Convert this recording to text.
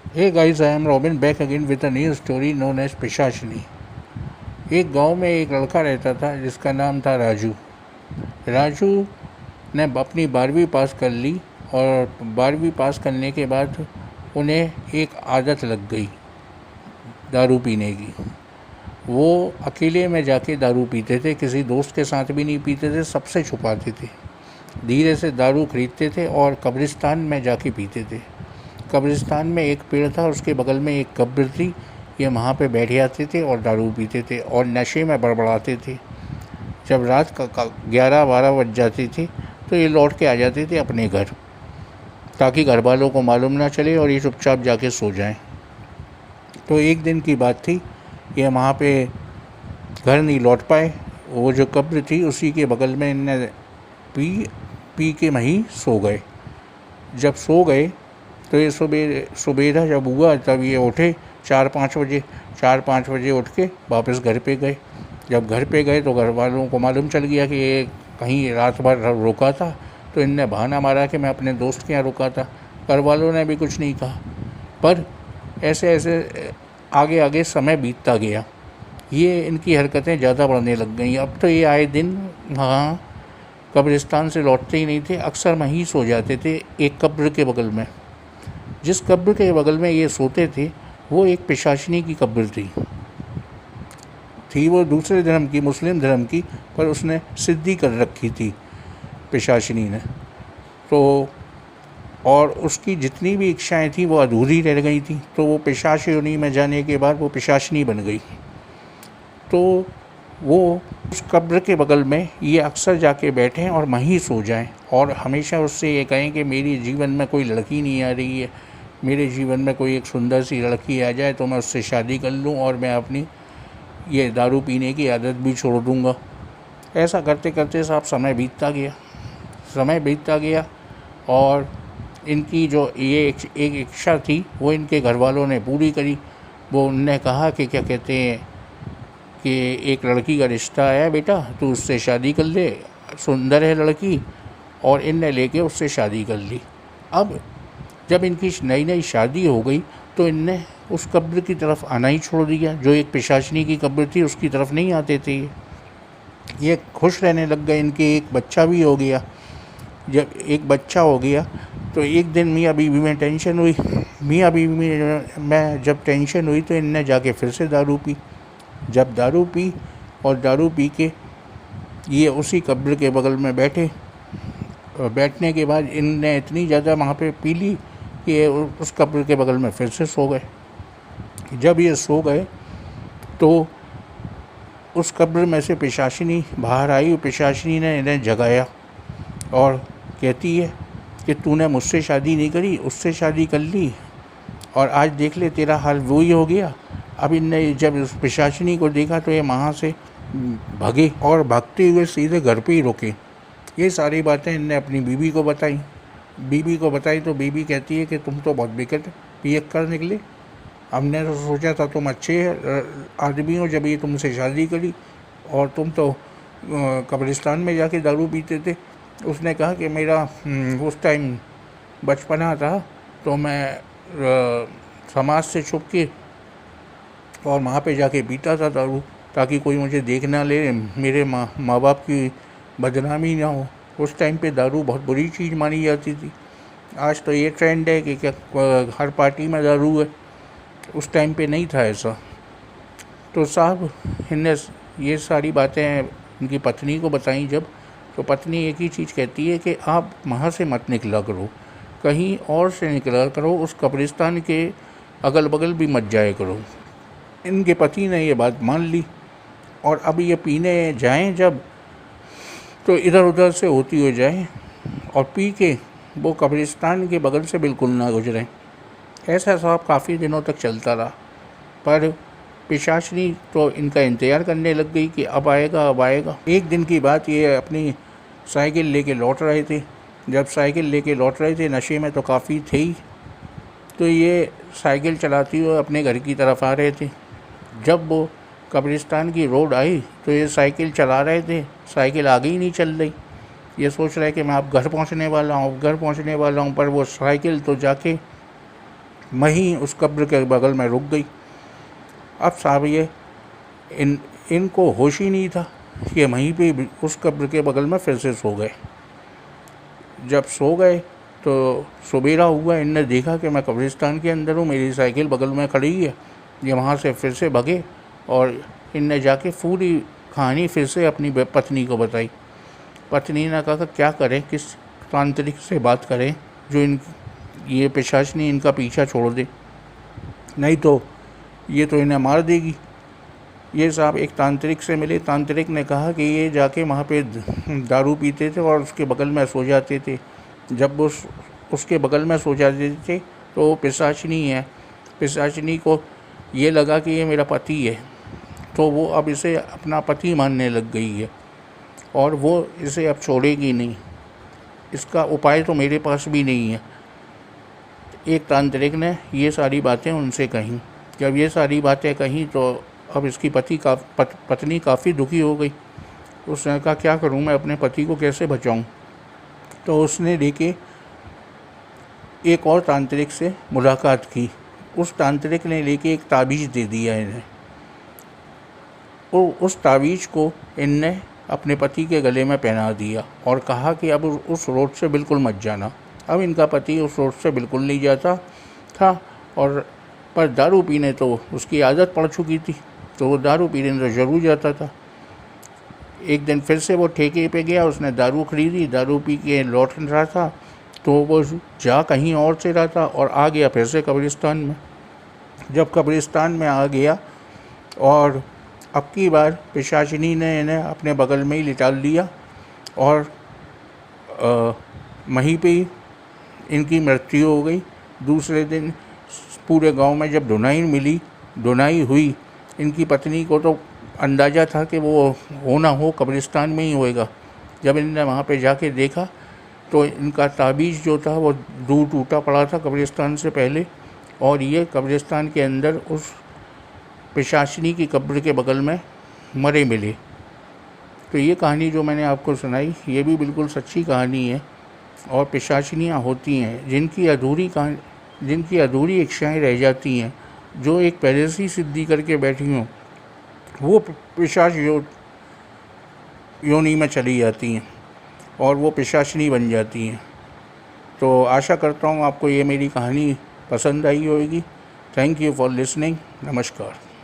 Hey guys, I am Robin back again with a new story known as पिशाचनी। एक गांव में एक लड़का रहता था जिसका नाम था राजू। राजू ने अपनी 12वीं पास कर ली और 12वीं पास करने के बाद उन्हें एक आदत लग गई दारू पीने की। वो अकेले में जाके दारू पीते थे, किसी दोस्त के साथ भी नहीं पीते थे, सबसे छुपाते थे। धीरे से दारू खरीदते थे और कब्रिस्तान में जाके पीते थे। कब्रिस्तान में एक पेड़ था, उसके बगल में एक कब्र थी। ये वहाँ पे बैठ जाते थे और दारू पीते थे और नशे में बड़बड़ाते थे। जब रात का 11-12 बज जाती थी तो ये लौट के आ जाते थे अपने घर, ताकि घर वालों को मालूम ना चले और ये चुपचाप जाके सो जाएं। तो एक दिन की बात थी, ये वहाँ पे घर नहीं लौट पाए। वो जो कब्र थी उसी के बगल में इन्हें पी के वहीं सो गए। जब सो गए तो ये सुबेरा जब हुआ तब ये उठे 4-5 बजे उठ के वापस घर पे गए। जब घर पे गए तो घर वालों को मालूम चल गया कि ये कहीं रात भर रुका था। तो इनने बहाना मारा कि मैं अपने दोस्त के यहाँ रुका था। घर वालों ने भी कुछ नहीं कहा, पर ऐसे ऐसे आगे आगे समय बीतता गया। ये इनकी हरकतें ज़्यादा बढ़ने लग गई। अब तो ये आए दिन वहाँ कब्रिस्तान से लौटते ही नहीं थे, अक्सर वहीं सो जाते थे एक कब्र के बगल में। जिस कब्र के बगल में ये सोते थे वो एक पिशाचिनी की कब्र थी वो दूसरे धर्म की, मुस्लिम धर्म की, पर उसने सिद्धि कर रखी थी पिशाचिनी ने। तो और उसकी जितनी भी इच्छाएं थी वो अधूरी रह गई थी। तो वो पिशाच योनि में जाने के बाद वो पिशाचिनी बन गई। तो वो उस कब्र के बगल में ये अक्सर जाके बैठें और वहीं सो जाएं और हमेशा उससे ये कहें कि मेरी जीवन में कोई लड़की नहीं आ रही है, मेरे जीवन में कोई एक सुंदर सी लड़की आ जाए तो मैं उससे शादी कर लूँ और मैं अपनी ये दारू पीने की आदत भी छोड़ दूँगा। ऐसा करते करते साहब समय बीतता गया और इनकी जो ये एक इच्छा थी वो इनके घर वालों ने पूरी करी। वो उनने कहा कि क्या कहते हैं कि एक लड़की का रिश्ता आया बेटा, तू उससे शादी कर ले, सुंदर है लड़की। और इनने लेके उससे शादी कर ली। अब जब इनकी नई नई शादी हो गई तो इनने उस कब्र की तरफ आना ही छोड़ दिया। जो एक पिशाचिनी की कब्र थी उसकी तरफ नहीं आते थे ये खुश रहने लग गए। इनके एक बच्चा भी हो गया। जब एक बच्चा हो गया तो एक दिन मियाँ बीवी में टेंशन हुई। मियाँ बीवी में जब टेंशन हुई तो इनने जाके फिर से दारू पी। जब दारू पी और दारू पी के ये उसी कब्र के बगल में बैठे, बैठने के बाद इनने इतनी ज़्यादा वहाँ पे पी ली कि उस कब्र के बगल में फिर से सो गए। जब ये सो गए तो उस कब्र में से पिशाचिनी बाहर आई। पिशाचिनी ने इन्हें जगाया और कहती है कि तूने मुझसे शादी नहीं करी, उससे शादी कर ली और आज देख ले तेरा हाल वही हो गया। अब इनने जब उस पिशाचिनी को देखा तो ये वहाँ से भागे और भागते हुए सीधे घर पे ही रुके। ये सारी बातें इनने अपनी बीवी को बताई तो बीवी कहती है कि तुम तो बहुत बेकार पियक्कर निकले। हमने तो सोचा था तुम अच्छे आदमी हो जब ये तुमसे शादी करी और तुम तो कब्रिस्तान में जाके दारू पीते थे। उसने कहा कि मेरा उस टाइम बचपना था तो मैं समाज से छुप के और वहाँ पे जाके पीता था दारू, ताकि कोई मुझे देख ना ले, मेरे माँ बाप की बदनामी ना हो। उस टाइम पे दारू बहुत बुरी चीज़ मानी जाती थी। आज तो ये ट्रेंड है कि क्या हर पार्टी में दारू है, उस टाइम पे नहीं था ऐसा। तो साहब इनने ये सारी बातें इनकी पत्नी को बताई जब, तो पत्नी एक ही चीज़ कहती है कि आप वहाँ से मत निकला करो, कहीं और से निकला करो, उस कब्रिस्तान के अगल बगल भी मत जाया करो। इनके पति ने ये बात मान ली और अब ये पीने जाएं जब तो इधर उधर से होती हो जाए और पी के वो कब्रिस्तान के बगल से बिल्कुल ना गुजरें। ऐसा साहब काफ़ी दिनों तक चलता रहा, पर पिशाचिनी तो इनका इंतज़ार करने लग गई कि अब आएगा। एक दिन की बात, ये अपनी साइकिल लेके लौट रहे थे। जब साइकिल लेके लौट रहे थे, नशे में तो काफ़ी थे ही, तो ये साइकिल चलाती हुए अपने घर की तरफ आ रहे थे। जब वो कब्रिस्तान की रोड आई तो ये साइकिल चला रहे थे, साइकिल आगे ही नहीं चल रही। ये सोच रहे कि मैं अब घर पहुंचने वाला हूँ, पर वो साइकिल तो जाके मही उस कब्र के बगल में रुक गई। अब साहब ये इनको होश ही नहीं था कि वहीं पे उस कब्र के बगल में फिर से सो गए। जब सो गए तो सवेरा हुआ, इनने देखा कि मैं कब्रिस्तान के अंदर हूँ, मेरी साइकिल बगल में खड़ी है। ये वहाँ से फिर से भगे और इनने जाके पूरी कहानी फिर से अपनी पत्नी को बताई। पत्नी ने कहा क्या करें, किस तांत्रिक से बात करें जो ये पिशाचनी इनका पीछा छोड़ दे, नहीं तो ये तो इन्हें मार देगी। ये साहब एक तांत्रिक से मिले। तांत्रिक ने कहा कि ये जाके वहाँ पे दारू पीते थे और उसके बगल में सो जाते थे। जब वो उसके बगल में सो जाते थे तो वो पिशाचनी है। पिशाचनी को ये लगा कि ये मेरा पति है, तो वो अब इसे अपना पति मानने लग गई है और वो इसे अब छोड़ेगी नहीं। इसका उपाय तो मेरे पास भी नहीं है। एक तांत्रिक ने ये सारी बातें उनसे कहीं। जब ये सारी बातें कहीं तो अब इसकी पत्नी काफ़ी दुखी हो गई। उसने कहा क्या करूं मैं, अपने पति को कैसे बचाऊं। तो उसने लेके एक और तांत्रिक से मुलाकात की। उस तांत्रिक ने लेके एक ताबीज़ दे दिया इन्हें, और उस ताबीज़ को इनने अपने पति के गले में पहना दिया और कहा कि अब उस रोड से बिल्कुल मत जाना। अब इनका पति उस रोड से बिल्कुल नहीं जाता था, और पर दारू पीने तो उसकी आदत पड़ चुकी थी, तो वो दारू पीने तो ज़रूर जाता था। एक दिन फिर से वो ठेके पे गया, उसने दारू खरीदी, दारू पी के लौट रहा था तो वो जा कहीं और से रहा था और आ गया फिर से कब्रिस्तान में। जब कब्रिस्तान में आ गया और अब की बार पिशाचिनी ने इन्हें अपने बगल में ही लिटा लिया और वहीं पे ही इनकी मृत्यु हो गई। दूसरे दिन पूरे गांव में जब धुनाई हुई, इनकी पत्नी को तो अंदाज़ा था कि वो हो ना हो कब्रिस्तान में ही होएगा। जब इन्होंने वहाँ पे जाके देखा तो इनका ताबीज़ जो था वो दूर टूटा पड़ा था कब्रिस्तान से पहले, और ये कब्रिस्तान के अंदर उस पिशाचिनी की कब्र के बगल में मरे मिले। तो ये कहानी जो मैंने आपको सुनाई ये भी बिल्कुल सच्ची कहानी है। और पिशाचिनियाँ होती हैं जिनकी अधूरी इच्छाएँ रह जाती हैं, जो एक पहले से ही सिद्धि करके बैठी हों, वो पिशाच योनि में चली जाती हैं और वो पिशाचिनी बन जाती हैं। तो आशा करता हूँ आपको ये मेरी कहानी पसंद आई होगी। Thank you for listening. नमस्कार।